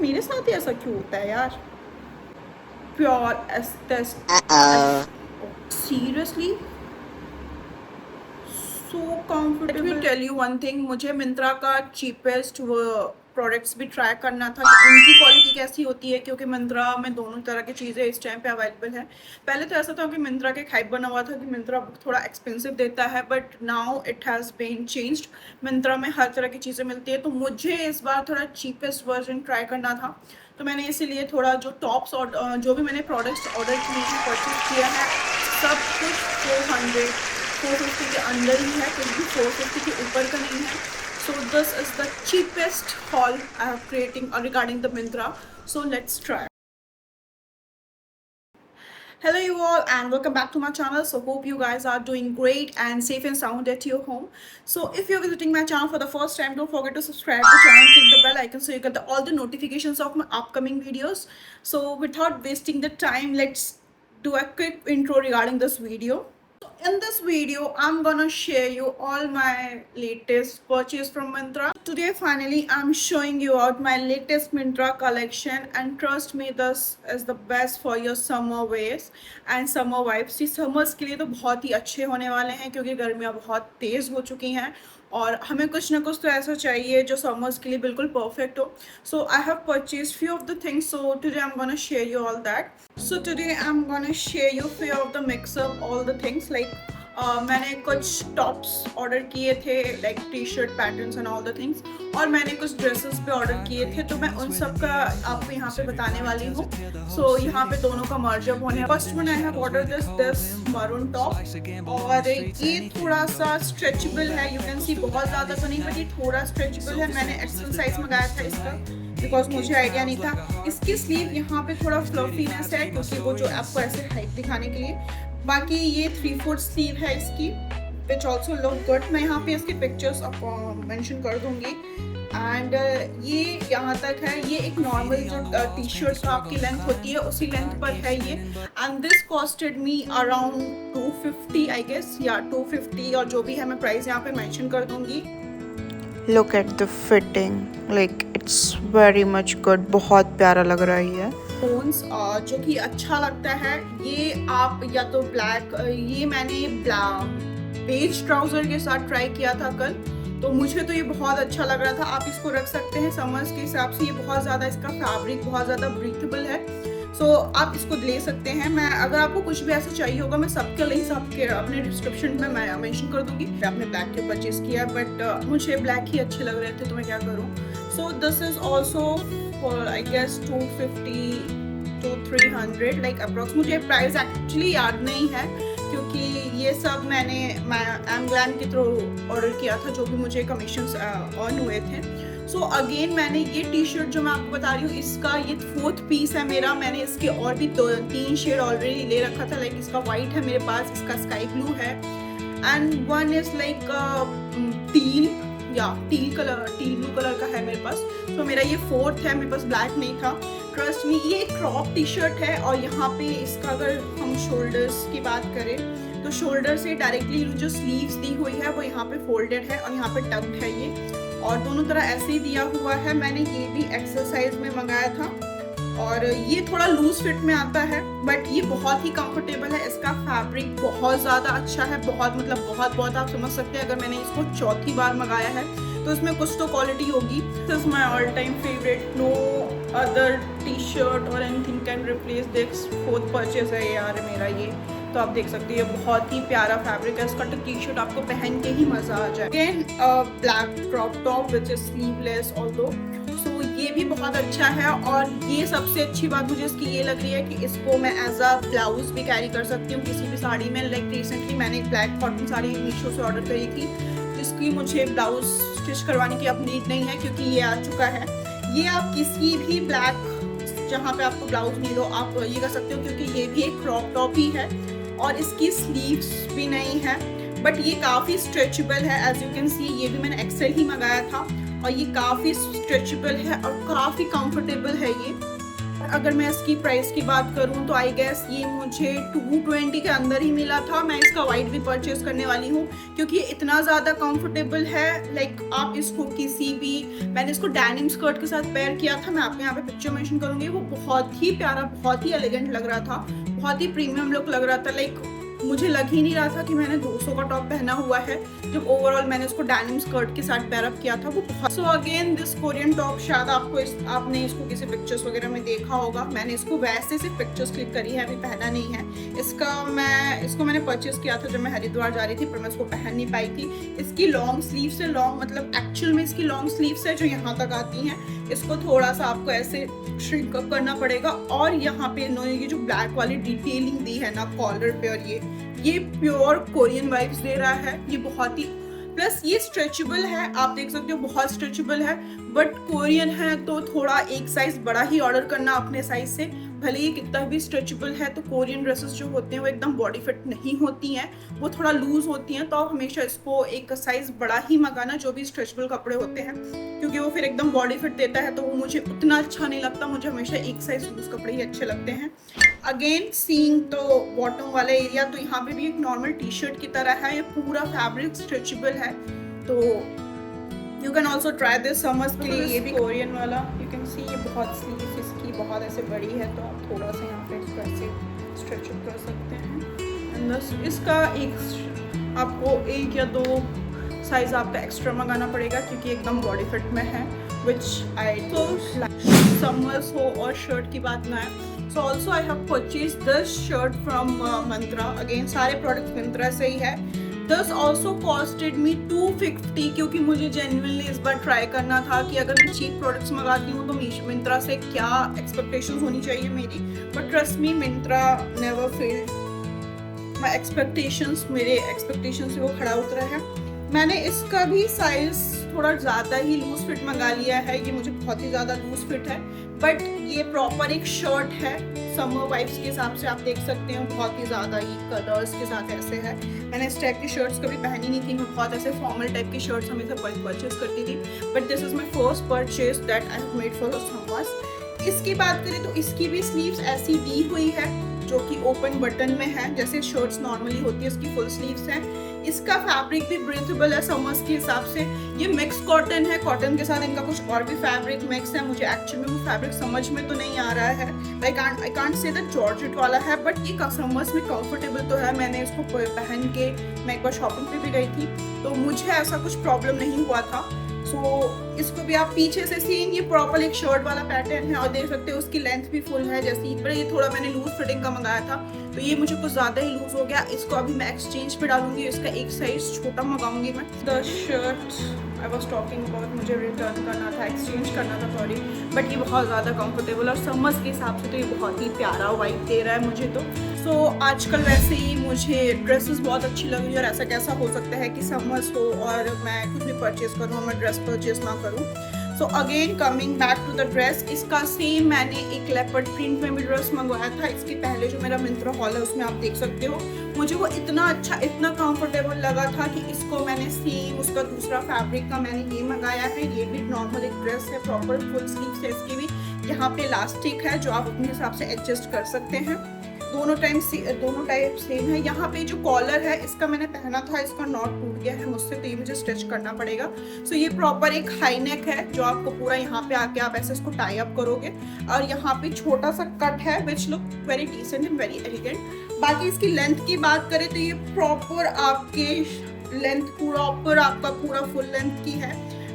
मेरे साथ ही ऐसा क्यों होता है यार? Pure aesthetic, seriously so comfortable. Let me tell you one thing, मुझे मिंत्रा का चीपेस्ट वो प्रोडक्ट्स भी ट्राई करना था कि उनकी क्वालिटी कैसी होती है, क्योंकि मिंत्रा में दोनों तरह की चीज़ें इस टाइम पे अवेलेबल है। पहले तो ऐसा था कि मिंत्रा के हाइप बना हुआ था कि मिंत्रा थोड़ा एक्सपेंसिव देता है, but now it has been changed. Myntra में हर तरह की चीज़ें मिलती है, तो मुझे इस बार थोड़ा चीपेस्ट वर्जन ट्राई करना था। तो मैंने इसीलिए थोड़ा जो टॉप्स और जो भी मैंने प्रोडक्ट्स ऑर्डर किए हैं, परचेज किया है, सब कुछ 450 के अंदर ही है, कुछ भी 450 के ऊपर का नहीं है। So this is the cheapest haul I have creating regarding the Myntra. So let's try. Hello you all and welcome back to my channel. So hope you guys are doing great and safe and sound at your home. So if you're visiting my channel for the first time, don't forget to subscribe the channel, click the bell icon so you get all the notifications of my upcoming videos. So without wasting the time, let's do a quick intro regarding this video. In this video, I'm gonna share you all my latest purchase from Myntra. Today finally I'm showing you out my latest Myntra collection, and trust me, this is the best for your summer wears and summer vibes. ये summers के लिए तो बहुत ही अच्छे होने वाले हैं, क्योंकि गर्मियाँ बहुत तेज़ हो चुकी हैं और हमें कुछ ना कुछ तो ऐसा चाहिए जो summers के लिए बिल्कुल perfect हो. So I have purchased few of the things, so today I'm gonna share you all that. So today I'm gonna share you few of the mix up all the things like मैंने कुछ tops order किए थे, like T shirt patterns and all the things, और मैंने कुछ dresses भी order किए थे, तो मैं उन सब का आपको यहाँ पे बताने वाली हूँ. सो यहाँ पे दोनों का मर्जअप होने. First one I have order this maroon top, और ये थोड़ा सा स्ट्रेचेबल है. यू कैन सी बहुत ज़्यादा तो नहीं, बट ये थोड़ा स्ट्रेचेबल है. मैंने एक्सेल साइज मंगाया था इसका, बिकॉज मुझे आइडिया नहीं था. इसकी स्लीव यहाँ पे थोड़ा फ्लफीनेस है, क्योंकि वो जो आपको ऐसे हाइट दिखाने के लिए. बाकी ये 3/4 स्लीव है इसकी, विच ऑल्सो लुक गुड. मैं यहाँ पे इसके पिक्चर्स मेंशन कर दूंगी. एंड ये यहाँ तक है. ये एक नॉर्मल जो टी शर्ट का आपकी लेंथ होती है उसी लेंथ पर है ये. And this costed me around 250 I guess, या 250, और जो भी है मैं प्राइस यहाँ पे मेंशन कर दूंगी. Look at the fitting, like it's very much good. बहुत प्यारा लग रहा है ये. टोन्स जो कि अच्छा लगता है. ये आप या तो ब्लैक, ये मैंने बेज ट्राउजर के साथ ट्राई किया था कल, तो मुझे तो ये बहुत अच्छा लग रहा था. आप इसको रख सकते हैं समर्स के हिसाब से. ये बहुत ज़्यादा, इसका फैब्रिक बहुत ज़्यादा ब्रीथेबल है, सो आप इसको ले सकते हैं. मैं अगर आपको कुछ भी ऐसा चाहिए होगा, मैं सबके लिंक्स आपके अपने डिस्क्रिप्शन में मैं मेंशन कर दूंगी. आपने ब्लैक के परचेज किया, बट मुझे ब्लैक ही अच्छे लग रहे थे, तो मैं क्या करूँ. So this is also for I guess 250 to 300 like approx. मुझे प्राइस एक्चुअली याद नहीं है, क्योंकि ये सब मैंने एमग्लैम के थ्रू ऑर्डर किया था, जो भी मुझे कमीशन अर्न हुए थे. सो अगेन मैंने ये टी शर्ट जो मैं आपको बता रही हूँ, इसका ये 4th पीस है मेरा. मैंने इसके और भी 3 शेड ऑलरेडी ले रखा था. लाइक इसका वाइट है मेरे पास, इसका स्काई ब्लू है, and one is like teal, या टील ब्लू कलर का है मेरे पास. तो मेरा ये 4th है, मेरे पास ब्लैक नहीं था. ट्रस्ट मी, ये एक क्रॉप टी शर्ट है, और यहाँ पे इसका अगर हम शोल्डर्स की बात करें, तो शोल्डर से डायरेक्टली जो स्लीव्स दी हुई है वो यहाँ पे फोल्डेड है, और यहाँ पे टक्ड है ये, और दोनों तरह ऐसे ही दिया हुआ है. मैंने ये भी एक्सेल साइज में मंगाया था, और ये थोड़ा लूज फिट में आता है, बट ये बहुत ही कंफर्टेबल है. इसका फैब्रिक बहुत ज़्यादा अच्छा है, बहुत मतलब बहुत आप समझ सकते हैं. अगर मैंने इसको 4थी बार मंगाया है, तो इसमें कुछ तो क्वालिटी होगी. This is my all time favourite. No other T shirt or anything can replace this. 4th purchase है यार मेरा ये, तो आप देख सकते हैं बहुत ही प्यारा फैब्रिक है इसका. तो टी शर्ट आपको पहन के ही मज़ा आ जाए. Again black crop top which is sleeveless although. So ये भी बहुत अच्छा है, और ये सबसे अच्छी बात मुझे इसकी ये लग रही है कि इसको मैं एज अ ब्लाउज भी कैरी कर सकती हूँ किसी भी साड़ी में. लाइक रिसेंटली मैंने एक ब्लैक कॉटन साड़ी मीशो से ऑर्डर करी थी, जिसकी मुझे ब्लाउज स्टिच करवाने की अब नीड नहीं है, क्योंकि ये आ चुका है. ये आप किसी भी ब्लैक जहाँ पे आपको ब्लाउज नहीं हो, आप ये कर सकते हो, क्योंकि ये भी एक क्रॉप टॉप ही है, और इसकी स्लीव्स भी नहीं है, बट ये काफ़ी स्ट्रेचेबल है. एज यू कैन सी, ये भी मैंने एक्सेल ही मंगाया था, और ये काफ़ी स्ट्रेचेबल है और काफ़ी कंफर्टेबल है ये. अगर मैं इसकी प्राइस की बात करूं तो आई गेस ये मुझे 220 के अंदर ही मिला था। मैं इसका वाइट भी परचेज करने वाली हूँ क्योंकि ये इतना ज़्यादा कंफर्टेबल है। लाइक आप इसको किसी भी, मैंने इसको डेनिम स्कर्ट के साथ पेयर किया था, मैं आपको यहाँ पे पिक्चर मेंशन करूँगी। वो बहुत ही प्यारा, बहुत ही एलिगेंट लग रहा था, बहुत ही प्रीमियम लुक लग रहा था। लाइक मुझे लग ही नहीं रहा था कि मैंने 200 का टॉप पहना हुआ है जब ओवरऑल मैंने इसको डेनिम स्कर्ट के साथ पेयर अप किया था। वो बहुत so again this Korean top, शायद आपने इसको किसी पिक्चर्स वगैरह में देखा होगा। मैंने इसको वैसे सिर्फ पिक्चर्स क्लिक करी है, अभी पहना नहीं है। इसको मैंने परचेज किया था जब मैं हरिद्वार जा रही थी, पर मैं इसको पहन नहीं पाई थी। इसकी लॉन्ग स्लीव से, लॉन्ग मतलब एक्चुअल में इसकी लॉन्ग स्लीव्स है जो यहाँ तक आती हैं। इसको थोड़ा सा आपको ऐसे श्रिंक अप करना पड़ेगा और यहाँ पे इन्होंने ये जो ब्लैक वाली डिटेलिंग दी है ना कॉलर पे, और ये प्योर कोरियन वाइब्स दे रहा है। ये बहुत ही, प्लस ये स्ट्रेचेबल है, आप देख सकते हो बहुत स्ट्रेचेबल है। बट कोरियन है तो थोड़ा एक साइज बड़ा ही ऑर्डर करना अपने साइज से, भले ही कितना भी स्ट्रेचेबल है। तो कोरियन ड्रेसेस जो होते हैं वो एकदम बॉडी फिट नहीं होती हैं, वो थोड़ा लूज होती हैं। तो आप हमेशा इसको एक साइज बड़ा ही मंगाना जो भी स्ट्रेचेबल कपड़े होते हैं, क्योंकि वो फिर एकदम बॉडी फिट देता है। तो वो मुझे उतना अच्छा नहीं लगता, मुझे हमेशा एक साइज लूज कपड़े ही अच्छे लगते हैं। अगेन सीइंग तो बॉटम वाला एरिया, तो यहाँ पे भी एक नॉर्मल टी शर्ट की तरह है। ये पूरा फैब्रिक स्ट्रेचेबल है, तो you can also try this summers के लिए। ये भी कोरियन वाला, यू कैन सी ये बहुत स्लीव इसकी बहुत ऐसे बड़ी है, तो आप थोड़ा सा यहाँ पे इसको ऐसे स्ट्रेच अप कर सकते हैं। बस इसका आपको एक या दो साइज आपका एक्स्ट्रा मंगाना पड़ेगा क्योंकि एकदम बॉडी फिट में है, विच आई तो समर्स हो और शर्ट की बात ना है। So also I have purchased this shirt from Mantra. Again सारे प्रोडक्ट्स Mantra से ही है। This also costed me 250 क्योंकि मुझे genuinely इस बार ट्राई करना था कि अगर मैं चीप प्रोडक्ट्स मंगाती हूँ तो Mantra से क्या एक्सपेक्टेशंस होनी चाहिए मेरी। But trust me, Mantra never failed my expectations। मेरे एक्सपेक्टेशंस से वो खड़ा उतरा है। मैंने इसका भी साइज थोड़ा ज़्यादा ही लूज फिट मंगा लिया है, ये मुझे बहुत ही ज़्यादा लूज फिट है। बट ये प्रॉपर एक शर्ट है समर वाइब्स के हिसाब से, आप देख सकते हो बहुत ही ज़्यादा ही कलर्स के साथ ऐसे है। मैंने इस टाइप की शर्ट्स कभी पहनी नहीं थी, मैं बहुत ऐसे फॉर्मल टाइप की शर्ट्स हमेशा परचेज करती थी। But this is my first purchase that I have made for summers. इसकी बात करें तो इसकी भी स्लीव्स ऐसी दी हुई है जो कि ओपन बटन में है, जैसे शर्ट्स नॉर्मली होती है। इसकी फुल स्लीव्स हैं। इसका फैब्रिक भी ब्रीथेबल है समर्स के हिसाब से। ये मिक्स कॉटन है, कॉटन के साथ इनका कुछ और भी फैब्रिक मिक्स है। मुझे एक्चुअली वो फैब्रिक समझ में तो नहीं आ रहा है, I can't say that georgette वाला है, बट ये समर्स में कंफर्टेबल तो है। मैंने इसको पहन के मैं एक बार शॉपिंग पे भी गई थी तो मुझे ऐसा कुछ प्रॉब्लम नहीं हुआ था। सो इसको भी आप पीछे से सीन, ये प्रॉपर एक शर्ट वाला पैटर्न है और देख सकते हो उसकी लेंथ भी फुल है जैसी, पर ये थोड़ा मैंने लूज फिटिंग का मंगाया था तो ये मुझे कुछ ज़्यादा ही लूज हो गया। इसको अभी मैं एक्सचेंज पे डालूंगी, इसका एक साइज छोटा मंगाऊंगी मैं। The shirt I was talking about, मुझे रिटर्न करना था, एक्सचेंज करना था सॉरी, बट ये बहुत ज़्यादा कंफर्टेबल और समर्स के हिसाब से तो ये बहुत ही प्यारा वाइब दे रहा है मुझे तो। सो आजकल वैसे ही मुझे ड्रेसेस बहुत अच्छी लग रही है और ऐसा कैसा हो सकता है कि समर्स हो और मैं कुछ भी परचेज करूँ और मैं ड्रेस परचेज ना करूँ। So again coming back to the dress, इसका सेम मैंने एक लेपर्ड प्रिंट में भी ड्रेस मंगवाया था। इसके पहले जो मेरा मिंत्रा हॉल है उसमें आप देख सकते हो, मुझे वो इतना अच्छा, इतना कंफर्टेबल लगा था कि इसको मैंने सेम उसका दूसरा फैब्रिक का मैंने ये मंगाया है। ये भी नॉर्मल एक ड्रेस है, प्रॉपर फुल स्लीव्स है इसकी भी। यहाँ पे इलास्टिक है जो आप अपने हिसाब से एडजस्ट कर सकते हैं। दोनों टाइप सेम है। यहाँ पे जो कॉलर है इसका मैंने पहना था, इसका नॉट टूट गया है मुझसे तो ये मुझे स्टिच करना पड़ेगा। सो ये प्रॉपर एक हाई नेक है जो आपको पूरा यहाँ पे आके आप ऐसे इसको टाई अप करोगे और यहाँ पे छोटा सा कट है which look very decent and very elegant. बाकी इसकी लेंथ की बात करें तो ये प्रॉपर आपके लेंथ प्रॉपर आपका पूरा फुल लेंथ की है।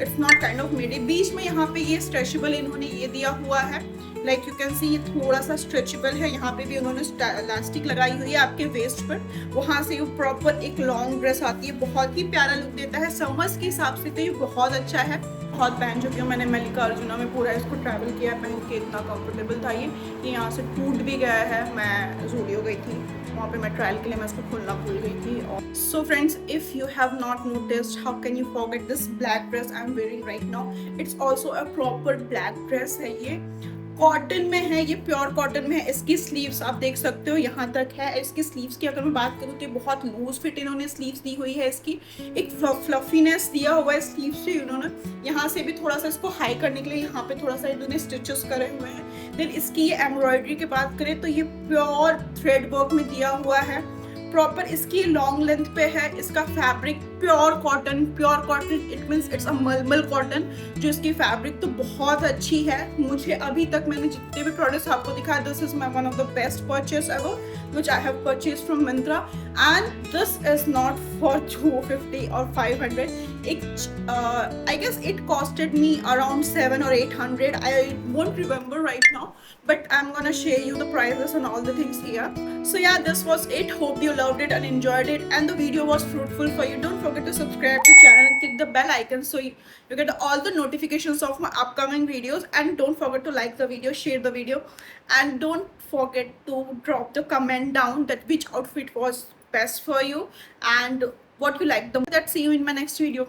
इट्स नॉट काइंड ऑफ मिडी। बीच में यहाँ पे ये स्ट्रेचेबल इन्होंने ये दिया हुआ है, लाइक यू कैन सी ये थोड़ा सा स्ट्रेचेबल है। यहाँ पे भी उन्होंने इलास्टिक लगाई हुई है आपके वेस्ट पर, वहाँ से ये प्रॉपर एक लॉन्ग ड्रेस आती है, बहुत ही प्यारा लुक देता है। समर्स के हिसाब से तो ये बहुत अच्छा है, बहुत पहन चुकी हूँ मैंने। मल्लिकार्जुना में पूरा इसको ट्रैवल किया पहन के, इतना कंफर्टेबल था ये यहाँ से टूट भी गया है। मैं ज़ूडियो गई थी, वहाँ पे मैं ट्रायल के लिए मैं इसको खोलना भूल गई थी। और so friends, if you have not noticed, how can you forget this black dress I am wearing right now. It's also a proper black dress है ये। कॉटन में है, ये प्योर कॉटन में है। इसकी स्लीव्स आप देख सकते हो यहाँ तक है। इसकी स्लीव्स की अगर मैं बात करूँ तो बहुत लूज फिट इन्होंने स्लीव्स दी हुई है। इसकी एक फ्लफीनेस दिया हुआ है स्लीव्स से इन्होंने। यहाँ से भी थोड़ा सा इसको हाई करने के लिए यहाँ पे थोड़ा सा इन्होंने स्टिचेस करे हुए हैं। देन इसकी ये एम्ब्रॉयडरी की बात करें तो ये प्योर थ्रेड वर्क में दिया हुआ है। प्रॉपर इसकी लॉन्ग लेंथ पे है। इसका fabric pure cotton it means it's a मलमल कॉटन। जो इसकी फैब्रिक तो बहुत अच्छी है। मुझे अभी तक मैंने जितने भी प्रोडक्ट्स आपको दिखाए, this is my one of the best purchase ever which I have purchased from Myntra, and this is not for 250 or 500. I guess it costed me around 700 or 800. I won't remember right now, but I'm gonna share you the prices and all the things here. So yeah, this was it. Hope you loved it and enjoyed it, and the video was fruitful for you. Don't forget to subscribe to the channel and click the bell icon so you get all the notifications of my upcoming videos. And don't forget to like the video, share the video, and don't forget to drop the comment down that which outfit was best for you and what you like the most. See you in my next video.